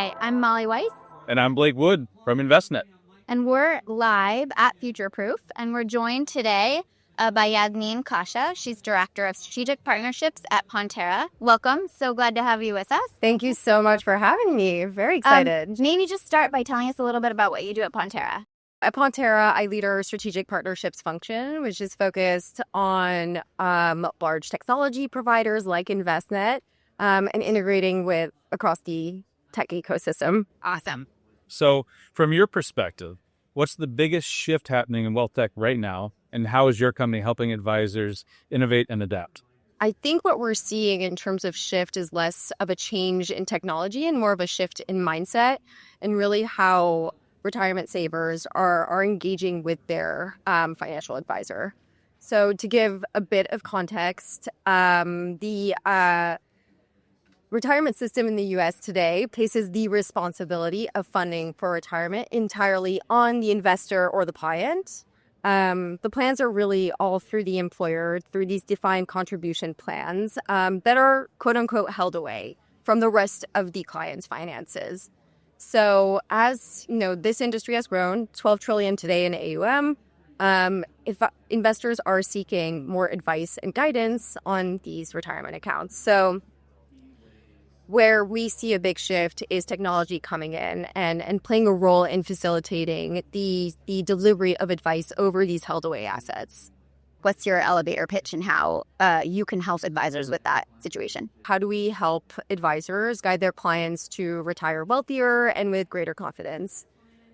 Hi, I'm Molly Weiss, And I'm Blake Wood from InvestNet. and we're live at Future Proof, and we're joined today by Yasmin Kasha. She's Director of Strategic Partnerships at Pontera. Welcome. So glad to have you with us. Thank you so much for having me. Very excited. Maybe just start by telling us a little bit about what you do at Pontera. At Pontera, I lead our strategic partnerships function, which is focused on large technology providers like InvestNet and integrating with across the tech ecosystem. Awesome. So from your perspective, what's the biggest shift happening in WealthTech right now, and how is your company helping advisors innovate and adapt? I think what we're seeing in terms of shift is less of a change in technology and more of a shift in mindset and really how retirement savers are engaging with their financial advisor. So to give a bit of context, the retirement system in the U.S. today places the responsibility of funding for retirement entirely on the investor or the client. The plans are really all through the employer, through these defined contribution plans that are quote unquote held away from the rest of the client's finances. So as you know, this industry has grown 12 trillion today in AUM. If investors are seeking more advice and guidance on these retirement accounts. So where we see a big shift is technology coming in and playing a role in facilitating the delivery of advice over these held away assets. What's your elevator pitch and how you can help advisors with that situation? How do we help advisors guide their clients to retire wealthier and with greater confidence?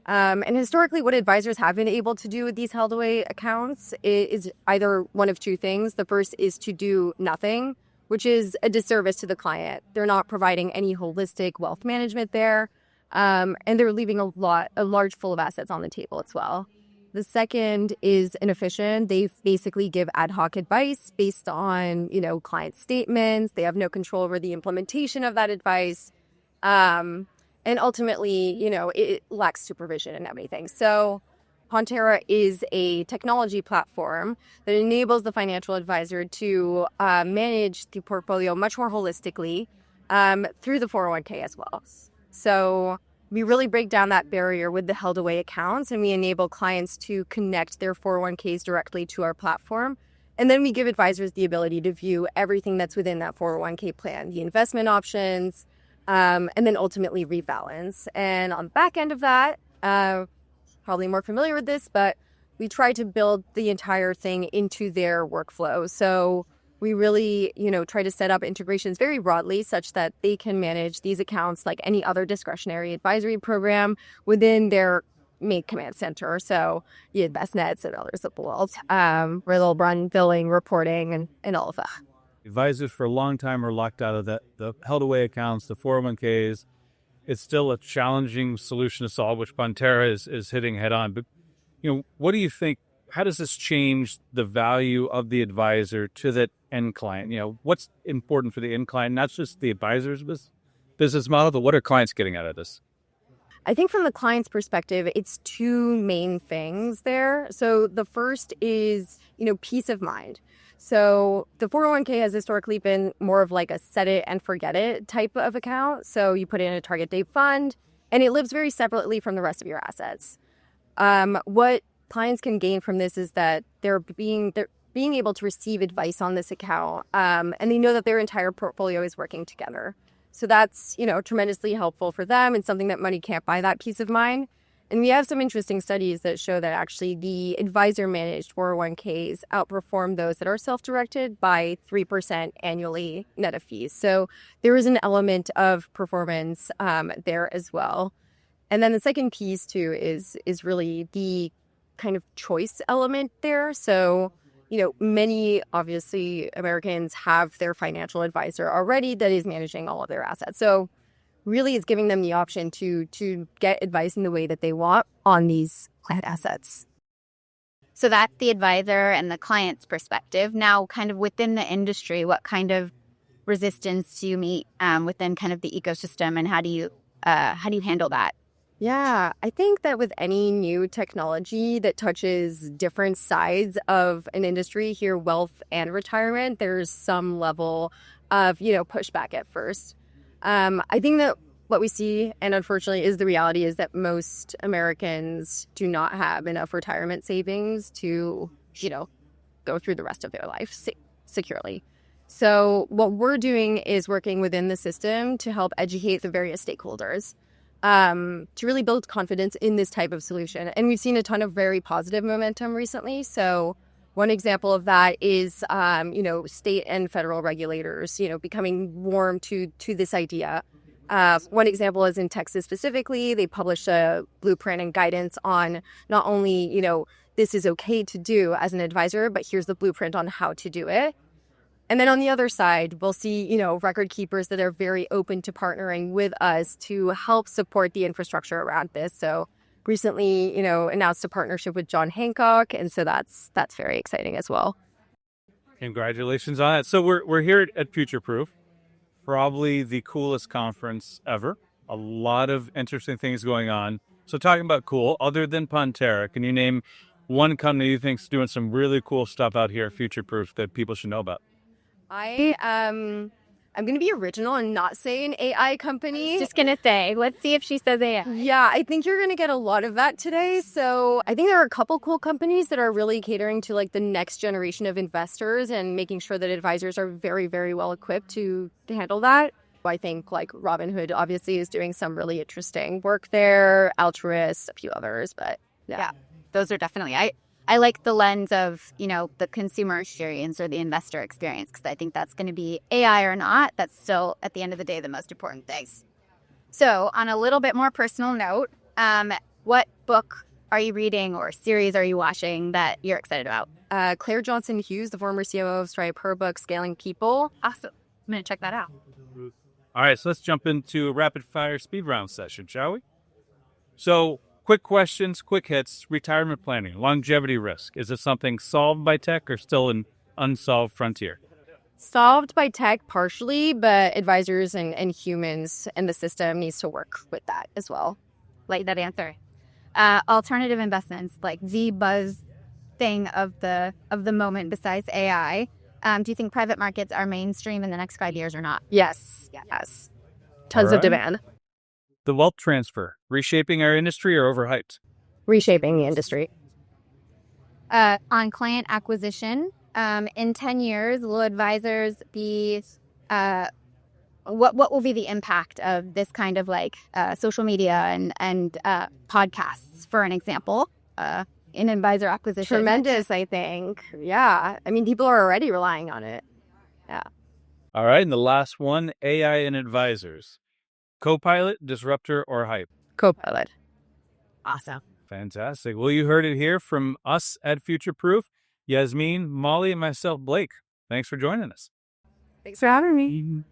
And historically, what advisors have been able to do with these held away accounts is either one of two things. The first is to do nothing, which is a disservice to the client. They're not providing any holistic wealth management there, and they're leaving a large pool of assets on the table as well. The second is inefficient. They basically give ad hoc advice based on, client statements. They have no control over the implementation of that advice. And ultimately, it lacks supervision and everything. So Pontera is a technology platform that enables the financial advisor to manage the portfolio much more holistically through the 401k as well. So we really break down that barrier with the held away accounts, and we enable clients to connect their 401ks directly to our platform. And then we give advisors the ability to view everything that's within that 401k plan, the investment options, and then ultimately rebalance. And on the back end of that, probably more familiar with this, but we try to build the entire thing into their workflow. So we really, try to set up integrations very broadly such that they can manage these accounts like any other discretionary advisory program within their main command center. So the InvestNets and others of the world, where they'll run billing, reporting, and all of that. Advisors for a long time are locked out of the held away accounts, the 401ks. It's still a challenging solution to solve, which Pontera is hitting head on. But, what do you think? How does this change the value of the advisor to that end client? What's important for the end client, not just the advisor's business model, but what are clients getting out of this? I think from the client's perspective, it's two main things there. So the first is, peace of mind. So the 401k has historically been more of like a set it and forget it type of account. So you put in a target date fund and it lives very separately from the rest of your assets. What clients can gain from this is that they're being able to receive advice on this account, and they know that their entire portfolio is working together. So that's, tremendously helpful for them and something that money can't buy, that peace of mind. And we have some interesting studies that show that actually the advisor-managed 401ks outperform those that are self-directed by 3% annually net of fees. So there is an element of performance there as well. And then the second piece, too, is really the kind of choice element there. So, many, obviously, Americans have their financial advisor already that is managing all of their assets. So really it's giving them the option to get advice in the way that they want on these client assets. So that's the advisor and the client's perspective. Now, kind of within the industry, what kind of resistance do you meet within kind of the ecosystem, and how do you handle that? Yeah, I think that with any new technology that touches different sides of an industry here, wealth and retirement, there's some level of, pushback at first. I think that what we see, and unfortunately is the reality, is that most Americans do not have enough retirement savings to, go through the rest of their life securely. So what we're doing is working within the system to help educate the various stakeholders to really build confidence in this type of solution. And we've seen a ton of very positive momentum recently. So one example of that is, state and federal regulators, becoming warm to this idea. One example is in Texas specifically, they published a blueprint and guidance on not only, this is okay to do as an advisor, but here's the blueprint on how to do it. And then on the other side, we'll see, record keepers that are very open to partnering with us to help support the infrastructure around this. So recently, announced a partnership with John Hancock. And so that's very exciting as well. Congratulations on that. So we're here at Future Proof, probably the coolest conference ever. A lot of interesting things going on. So talking about cool, other than Pantera, can you name one company you think's doing some really cool stuff out here at Future Proof that people should know about? I'm going to be original and not say an AI company. Just going to say, let's see if she says AI. Yeah, I think you're going to get a lot of that today. So I think there are a couple cool companies that are really catering to like the next generation of investors and making sure that advisors are very, very well equipped to handle that. I think like Robinhood obviously is doing some really interesting work there, Altruist, a few others, but yeah. Those are definitely, I like the lens of, the consumer experience or the investor experience, because I think that's going to be AI or not. That's still, at the end of the day, the most important things. So on a little bit more personal note, what book are you reading or series are you watching that you're excited about? Claire Johnson Hughes, the former COO of Stripe, her book, Scaling People. Awesome. I'm going to check that out. All right, so let's jump into a rapid fire speed round session, shall we? So quick questions, quick hits, retirement planning, longevity risk. Is it something solved by tech or still an unsolved frontier? Solved by tech partially, but advisors and humans and the system needs to work with that as well. Like that answer. Alternative investments, like the buzz thing of the moment besides AI. Do you think private markets are mainstream in the next 5 years or not? Yes. Tons of demand. The wealth transfer, reshaping our industry or overhyped? Reshaping the industry. On client acquisition, in 10 years, will advisors be, what will be the impact of this kind of like social media and podcasts, for an example, in advisor acquisition? Tremendous, I think. Yeah. I mean, people are already relying on it. Yeah. All right. And the last one, AI and advisors. Copilot, disruptor, or hype? Copilot. Awesome. Fantastic. Well, you heard it here from us at Future Proof. Yasmin, Molly, and myself, Blake. Thanks for joining us. Thanks for having me.